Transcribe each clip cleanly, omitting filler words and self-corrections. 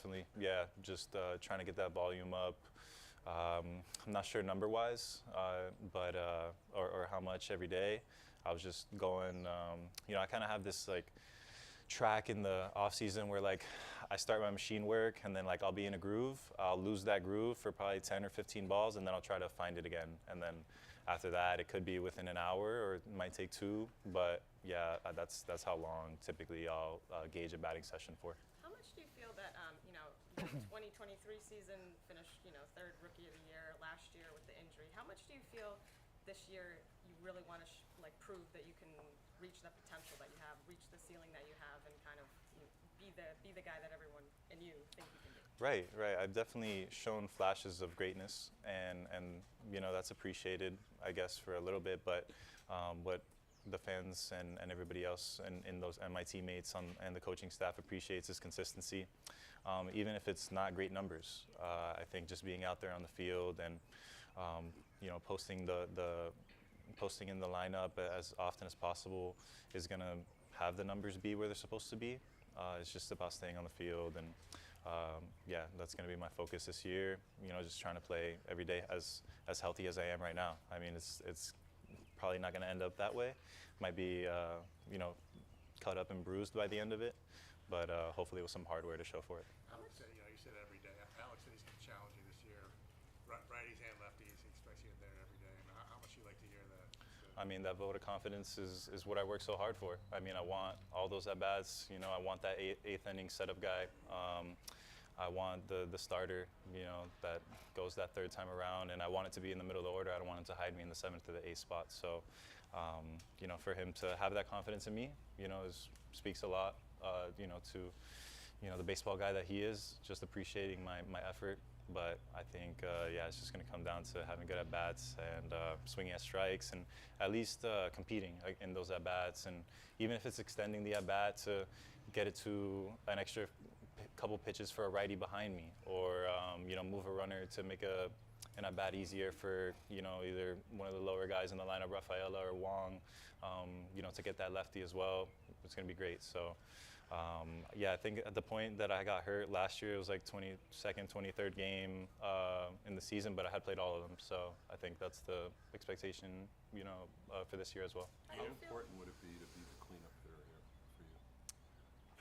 definitely. Yeah, just trying to get that volume up. I'm not sure number-wise, or how much every day. I was just going, I kind of have this like track in the off season where like I start my machine work and then like I'll be in a groove. I'll lose that groove for probably 10 or 15 balls and then I'll try to find it again. And then after that, it could be within an hour or it might take two. But yeah, that's how long typically I'll gauge a batting session for. How much do you feel that, your 2023 season finished, third rookie of the year last year with the injury. How much do you feel this year you really want to prove that you can reach the potential that you have, reach the ceiling that you have, and kind of be the guy that everyone and you think you can be? Right. I've definitely shown flashes of greatness, and that's appreciated, I guess, for a little bit. But what the fans and everybody else and those and my teammates and the coaching staff appreciates is consistency, even if it's not great numbers. I think just being out there on the field and posting in the lineup as often as possible is going to have the numbers be where they're supposed to be. It's just about staying on the field, and that's going to be my focus this year. Just trying to play every day as healthy as I am right now. I mean, it's probably not going to end up that way. Might be cut up and bruised by the end of it, but hopefully with some hardware to show for it. Alex said, you said every day. Alex said he's going to challenge you this year, righties and lefties. He expects you in there every day. And how much do you like to hear that? I mean, that vote of confidence is what I work so hard for. I mean, I want all those at-bats. I want that eighth inning setup guy. I want the starter, that goes that third time around, and I want it to be in the middle of the order. I don't want him to hide me in the seventh or the eighth spot. So, for him to have that confidence in me, speaks a lot, to, the baseball guy that he is, just appreciating my effort. But I think, it's just going to come down to having good at-bats and swinging at strikes and at least competing in those at-bats. And even if it's extending the at-bat to get it to an extra couple pitches for a righty behind me, or, move a runner to make an at-bat easier for, either one of the lower guys in the lineup, Rafaela or Wong, to get that lefty as well. It's going to be great. So, I think at the point that I got hurt last year, it was like 22nd, 23rd game in the season, but I had played all of them. So I think that's the expectation, for this year as well. How important would it be to be the cleanup hitter here for you?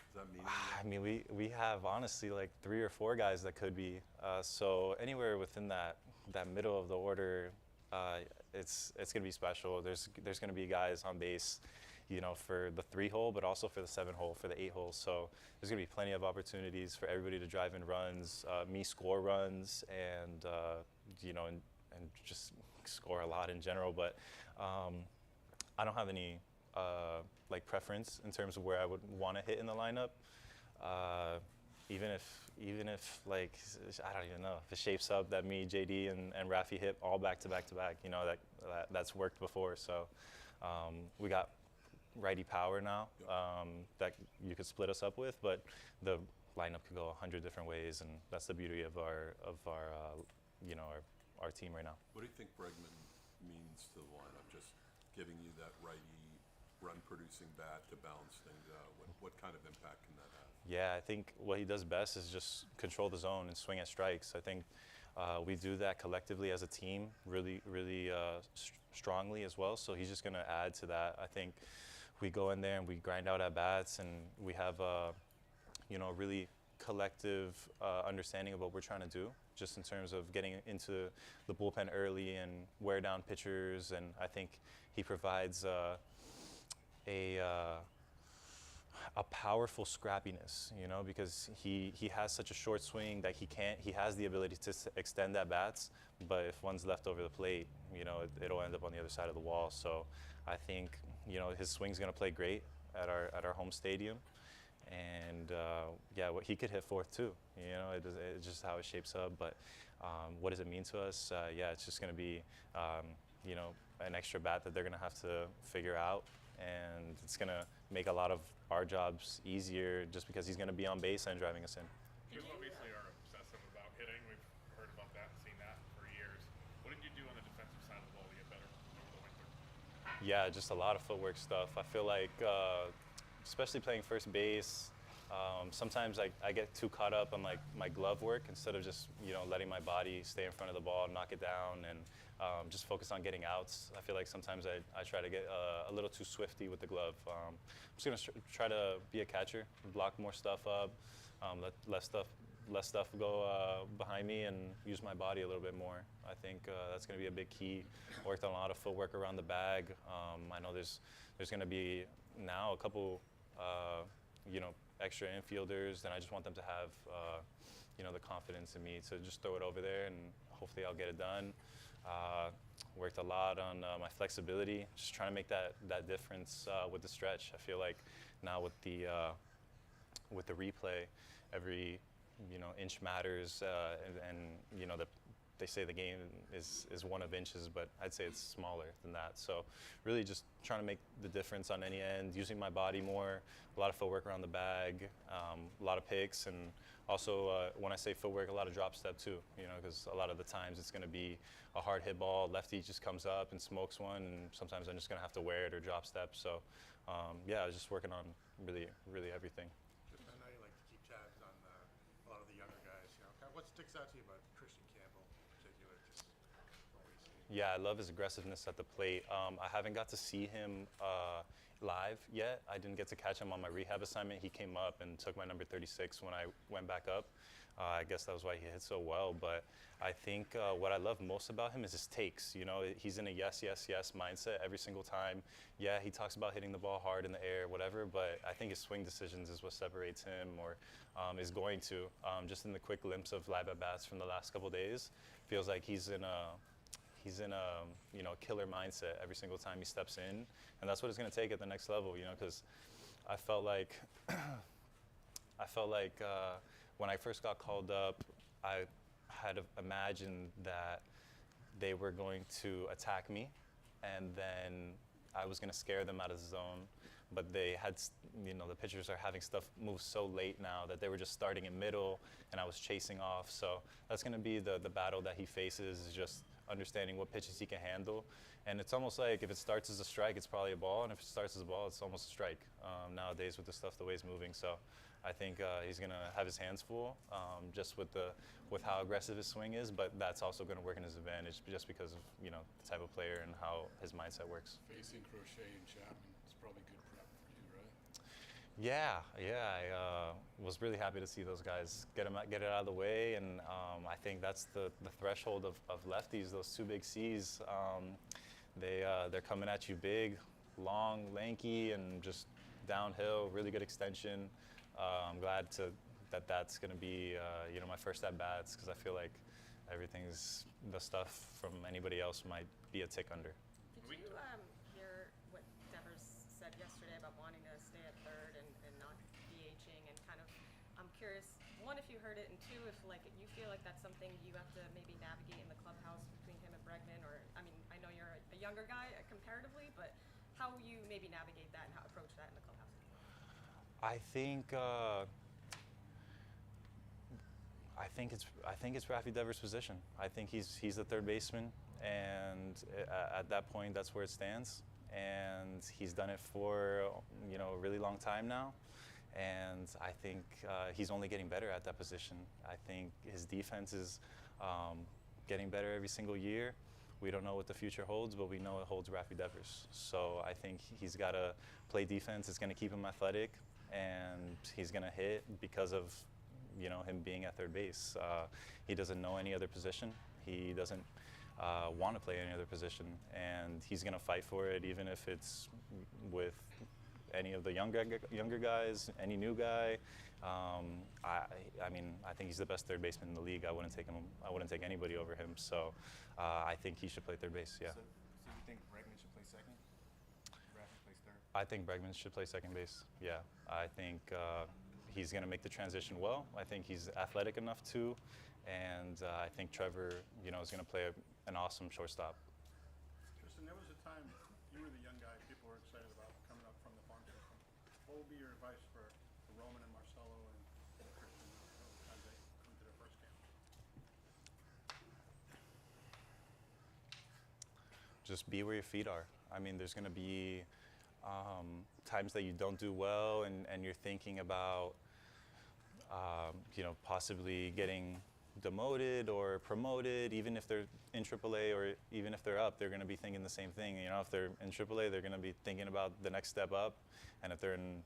Does that mean I mean, we have honestly like 3 or 4 guys that could be. So anywhere within that middle of the order, it's going to be special. There's going to be guys on base, for the 3-hole, but also for the 7-hole, for the 8-hole. So there's going to be plenty of opportunities for everybody to drive in runs, me score runs, and and just score a lot in general. But I don't have any preference in terms of where I would want to hit in the lineup. Even if like, I don't even know if it shapes up that me, JD, and Rafi hit all back to back to back. That's worked before. So we got righty power now that you could split us up with, but the lineup could go 100 different ways, and that's the beauty of our team right now. What do you think Bregman means to the lineup? Just giving you that righty run-producing bat to balance things out. What kind of impact can that have? Yeah, I think what he does best is just control the zone and swing at strikes. I think we do that collectively as a team really, really strongly as well. So he's just going to add to that. I think we go in there and we grind out at bats, and we have really collective understanding of what we're trying to do, just in terms of getting into the bullpen early and wear down pitchers. And I think he provides a powerful scrappiness, because he has such a short swing that he has the ability to extend at bats, but if one's left over the plate, it'll end up on the other side of the wall. So I think, his swing's going to play great at our home stadium. And he could hit fourth too. It's just how it shapes up. But what does it mean to us? It's just going to be, an extra bat that they're going to have to figure out, and it's going to make a lot of our jobs easier just because he's going to be on base and driving us in. You obviously are obsessive about hitting. We've heard about that, seen that for years. What did you do on the defensive side of the ball to get better over the winter? Yeah, just a lot of footwork stuff. I feel like, especially playing first base, Sometimes I get too caught up on like my glove work instead of just letting my body stay in front of the ball, knock it down, and just focus on getting outs. I feel like sometimes I try to get a little too swifty with the glove. I'm just gonna try to be a catcher, block more stuff up, let less stuff go behind me, and use my body a little bit more. I think that's going to be a big key. Worked on a lot of footwork around the bag. I know there's going to be now a couple extra infielders, and I just want them to have the confidence in me to just throw it over there, and hopefully I'll get it done. Worked a lot on my flexibility, just trying to make that difference with the stretch. I feel like now with the replay, every inch matters, and they say the game is one of inches, but I'd say it's smaller than that. So really just trying to make the difference on any end, using my body more, a lot of footwork around the bag, a lot of picks, and also when I say footwork, a lot of drop step too, because a lot of the times it's going to be a hard hit ball, lefty just comes up and smokes one, and sometimes I'm just going to have to wear it or drop step. So I was just working on really everything. I know you like to keep tabs on a lot of the younger guys. What sticks out to you about Triston Campbell in particular? Just from what you see. Yeah, I love his aggressiveness at the plate. I haven't got to see him live yet. I didn't get to catch him on my rehab assignment. He came up and took my number 36 when I went back up. I guess that was why he hit so well. But I think what I love most about him is his takes. He's in a yes mindset every single time. Yeah, he talks about hitting the ball hard in the air, whatever, but I think his swing decisions is what separates him, or is going to. Just in the quick glimpse of live at-bats from the last couple days, feels like he's in a killer mindset every single time he steps in, and that's what it's going to take at the next level. Because I felt like when I first got called up, I had imagined that they were going to attack me, and then I was going to scare them out of the zone. But they had, the pitchers are having stuff move so late now that they were just starting in middle, and I was chasing off. So that's going to be the battle that he faces, is just understanding what pitches he can handle. And it's almost like if it starts as a strike, it's probably a ball, and if it starts as a ball, it's almost a strike nowadays with the way it's moving. So I think he's going to have his hands full just with how aggressive his swing is, but that's also going to work in his advantage just because of the type of player and how his mindset works. Facing Crochet and Chapman is probably good prep for you, right? Yeah. I was really happy to see those guys get it out of the way, and I think that's the threshold of lefties. Those two big C's, they're coming at you big, long, lanky, and just downhill. Really good extension. I'm glad that's going to be my first at bats, because I feel like the stuff from anybody else might be a tick under. Did you hear what Devers said yesterday about wanting to stay at third and not DHing, and kind of, I'm curious, one, if you heard it, and two, if you feel like that's something you have to maybe navigate in the clubhouse between him and Bregman, or I mean, I know you're a younger guy comparatively, but how you maybe navigate that and how approach that in the clubhouse? I think it's Rafi Devers' position. I think he's the third baseman, and at that point, that's where it stands. And he's done it for a really long time now, and I think he's only getting better at that position. I think his defense is getting better every single year. We don't know what the future holds, but we know it holds Rafi Devers. So I think he's got to play defense. It's going to keep him athletic, and he's going to hit because of him being at third base. He doesn't know any other position. He doesn't want to play any other position, and he's going to fight for it, even if it's with any of the younger guys, any new guy. I think he's the best third baseman in the league. I wouldn't take anybody over him. So I think he should play third base. Yeah. So you think Bregman should play second? Rafi plays third? I think Bregman should play second base. Yeah. I think he's going to make the transition well. I think he's athletic enough to, and I think Trevor, is going to play an awesome shortstop. Triston, there was a time you were the young guy people were excited about coming up from the farm system. What would be your advice for Roman and Marcelo and Triston as they come to their first camp? Just be where your feet are. I mean, there's going to be times that you don't do well, and you're thinking about possibly getting demoted or promoted. Even if they're in AAA or even if they're up, they're going to be thinking the same thing. If they're in AAA, they're going to be thinking about the next step up, and if they're in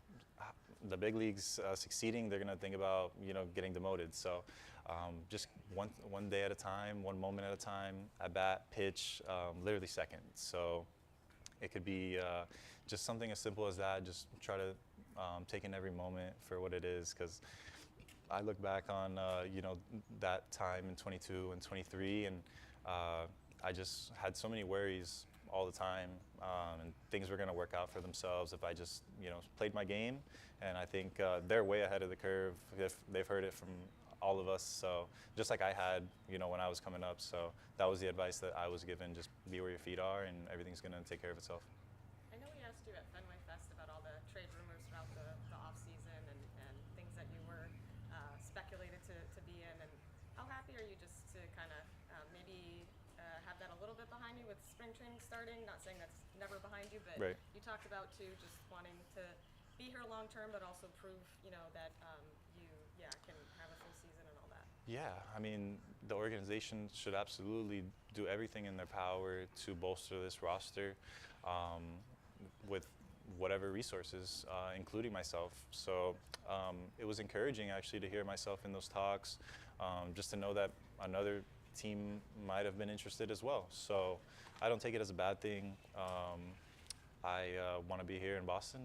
the big leagues succeeding, they're going to think about getting demoted. So just one day at a time, one moment at a time, at bat, pitch, literally seconds. So it could be just something as simple as that. Just try to take in every moment for what it is, because I look back on that time in 22 and 23, and I just had so many worries all the time, and things were going to work out for themselves if I just played my game. And I think they're way ahead of the curve. If they've heard it from all of us, so just like I had when I was coming up. So that was the advice that I was given: just be where your feet are, and everything's going to take care of itself. I know we asked you at Fenway Fest about all the trade rumors throughout the off season and things that you were speculated to be in. And how happy are you just to kind of maybe have that a little bit behind you with spring training starting? Not saying that's never behind you, but Right. You talked about too just wanting to be here long term, but also prove that you can have a full season and all that. Yeah, I mean, the organization should absolutely do everything in their power to bolster this roster with whatever resources, including myself. So it was encouraging actually to hear myself in those talks, just to know that another team might have been interested as well. So I don't take it as a bad thing. I want to be here in Boston,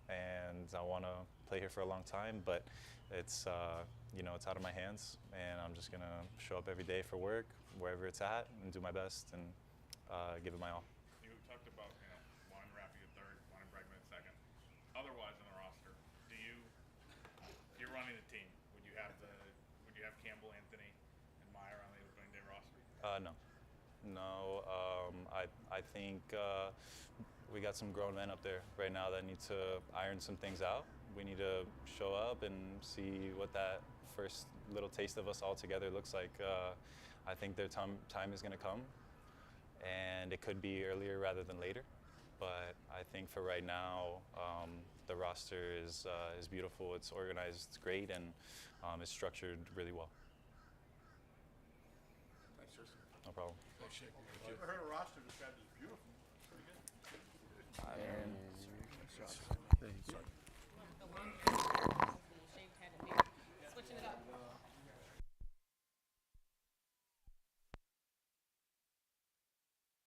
and I want to play here for a long time, but it's it's out of my hands, and I'm just gonna show up every day for work, wherever it's at, and do my best and give it my all. You talked about wanting Rafi at third, wanting Bregman at second. Otherwise on the roster, you're running the team. Would you have Campbell, Anthony, and Meyer on the opening day roster? No. I think we got some grown men up there right now that need to iron some things out. We need to show up and see what that first little taste of us all together looks like. I think their time is going to come, and it could be earlier rather than later. But I think for right now, the roster is beautiful. It's organized, it's great, and it's structured really well. Thanks, Tristan. No problem. Nice shake. I've never heard a roster described as beautiful.